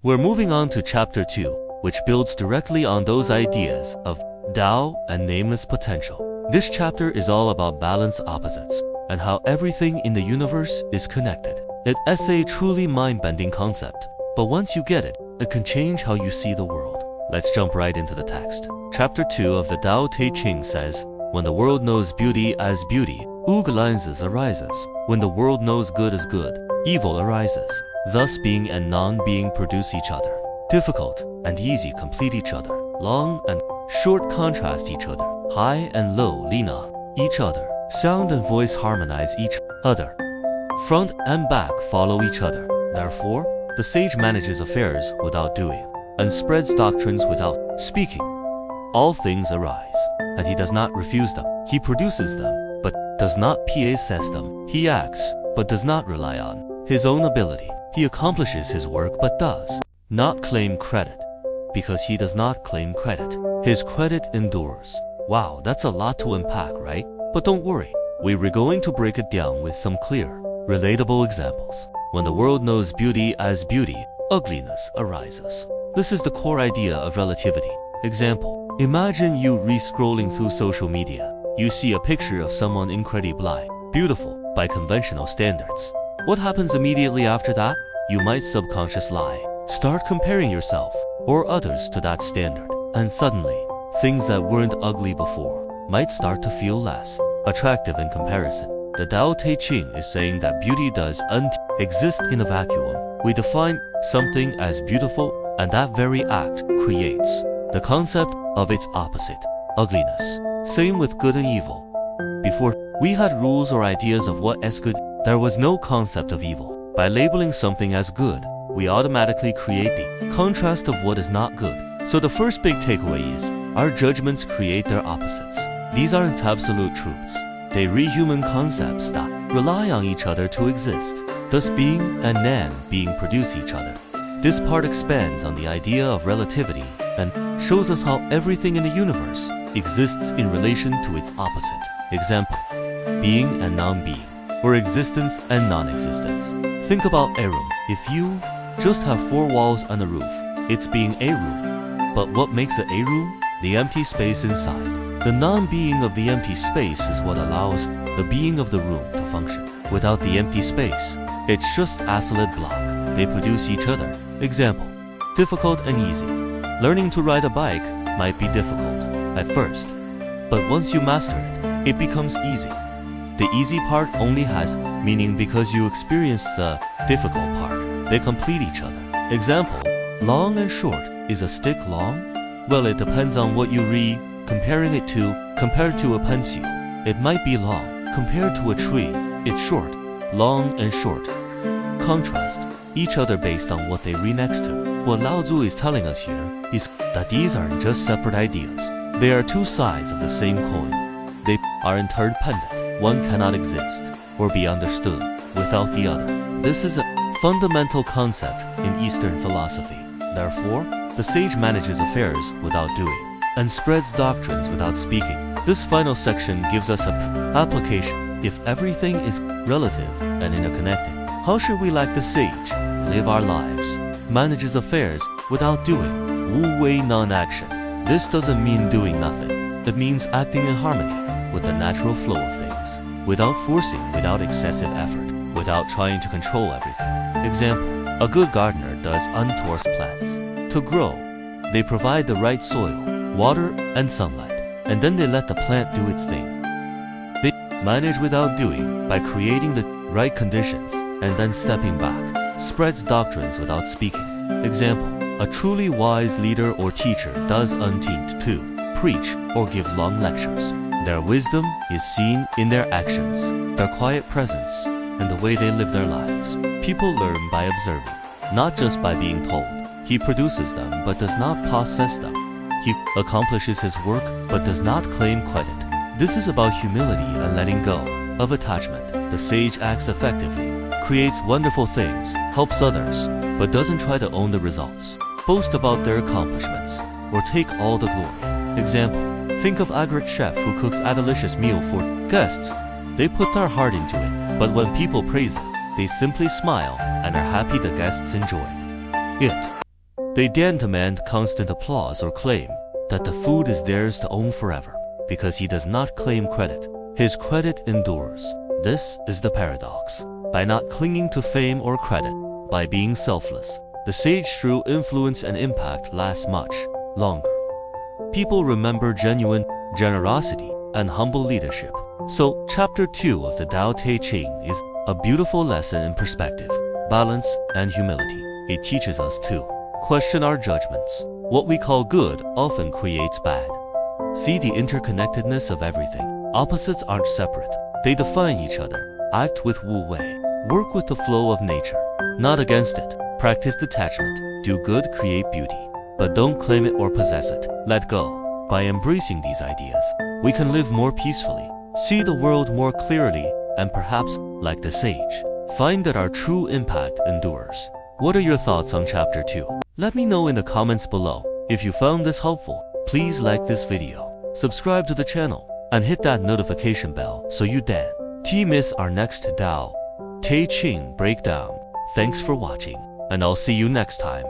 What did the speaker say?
We're moving on to chapter 2, which builds directly on those ideas of Tao and nameless potential. This chapter is all about balance opposites and how everything in the universe is connected. It's a truly mind-bending concept, but once you get it, it can change how you see the world. Let's jump right into the text. Chapter 2 of the Tao Te Ching says, when the world knows beauty as beauty, alliances arises. When the world knows good as good, evil arises. Thus being and non-being produce each other. Difficult and easy complete each other. Long and short contrast each other. High and low lean on each other. Sound and voice harmonize each other. Front and back follow each other. Therefore, the sage manages affairs without doing, and spreads doctrines without speaking. All things arise, and he does not refuse them. He produces them, but does not possess them. He acts, but does not rely on his own ability. He accomplishes his work but does not claim credit, because he does not claim credit. His credit endures. Wow, that's a lot to unpack, right? But don't worry, we're going to break it down with some clear, relatable examples. When the world knows beauty as beauty, ugliness arises. This is the core idea of relativity. Example, imagine you re-scrolling through social media. You see a picture of someone incredibly beautiful by conventional standards. What happens immediately after that? You might subconsciously start comparing yourself or others to that standard. And suddenly, things that weren't ugly before might start to feel less attractive in comparison. The Tao Te Ching is saying that beauty doesn't exist in a vacuum. We define something as beautiful, and that very act creates the concept of its opposite, ugliness. Same with good and evil. Before we had rules or ideas of what is good, there was no concept of evil. By labeling something as good, we automatically create the contrast of what is not good. So the first big takeaway is, our judgments create their opposites. These aren't absolute truths. They re-human concepts that rely on each other to exist. Thus being and non-being produce each other. This part expands on the idea of relativity and shows us how everything in the universe exists in relation to its opposite. Example, being and non-being, or existence and non-existence. Think about a room. If you just have 4 walls and a roof, it's being a room. But what makes it a room? The empty space inside. The non-being of the empty space is what allows the being of the room to function. Without the empty space, it's just a solid block. They produce each other. Example, difficult and easy. Learning to ride a bike might be difficult at first, but once you master it, it becomes easy. The easy part only has meaning because you experience the difficult part. They complete each other. Example, long and short. Is a stick long? Well, it depends on what you read. Comparing it to, compared to a pencil, it might be long. Compared to a tree, it's short. Long and short contrast each other based on what they read next to. What Lao Tzu is telling us here is that these aren't just separate ideas. They are two sides of the same coin. They are interdependent. One cannot exist or be understood without the other. This is a fundamental concept in Eastern philosophy. Therefore, the sage manages affairs without doing, and spreads doctrines without speaking. This final section gives us an application. If everything is relative and interconnected, how should we, like the sage, live our lives? Manages affairs without doing. Wu Wei non-action. This doesn't mean doing nothing. It means acting in harmony with the natural flow of things, without forcing, without excessive effort, without trying to control everything. Example, a good gardener does untourst plants. To grow, they provide the right soil, water, and sunlight, and then they let the plant do its thing. They manage without doing by creating the right conditions and then stepping back, spreads doctrines without speaking. Example, a truly wise leader or teacher does unteamed to preach or give long lectures. Their wisdom is seen in their actions, their quiet presence, and the way they live their lives. People learn by observing, not just by being told. He produces them but does not possess them. He accomplishes his work but does not claim credit. This is about humility and letting go of attachment. The sage acts effectively, creates wonderful things, helps others, but doesn't try to own the results, boast about their accomplishments, or take all the glory. Example, think of a great chef who cooks a delicious meal for guests. They put their heart into it, but when people praise it, they simply smile and are happy the guests enjoy it. They then demand constant applause or claim that the food is theirs to own forever, because he does not claim credit. His credit endures. This is the paradox. By not clinging to fame or credit, by being selfless, the sage's true influence and impact lasts much longer. People remember genuine generosity and humble leadership. So, Chapter 2 of the Tao Te Ching is a beautiful lesson in perspective, balance, and humility. It teaches us to question our judgments. What we call good often creates bad. See the interconnectedness of everything. Opposites aren't separate. They define each other. Act with Wu Wei. Work with the flow of nature, not against it. Practice detachment. Do good, create beauty. But don't claim it or possess it. Let go. By embracing these ideas, we can live more peacefully, see the world more clearly, and perhaps, like the sage, find that our true impact endures. What are your thoughts on Chapter 2? Let me know in the comments below. If you found this helpful, please like this video, subscribe to the channel, and hit that notification bell so you don't miss our next Tao Te Ching breakdown. Thanks for watching, and I'll see you next time.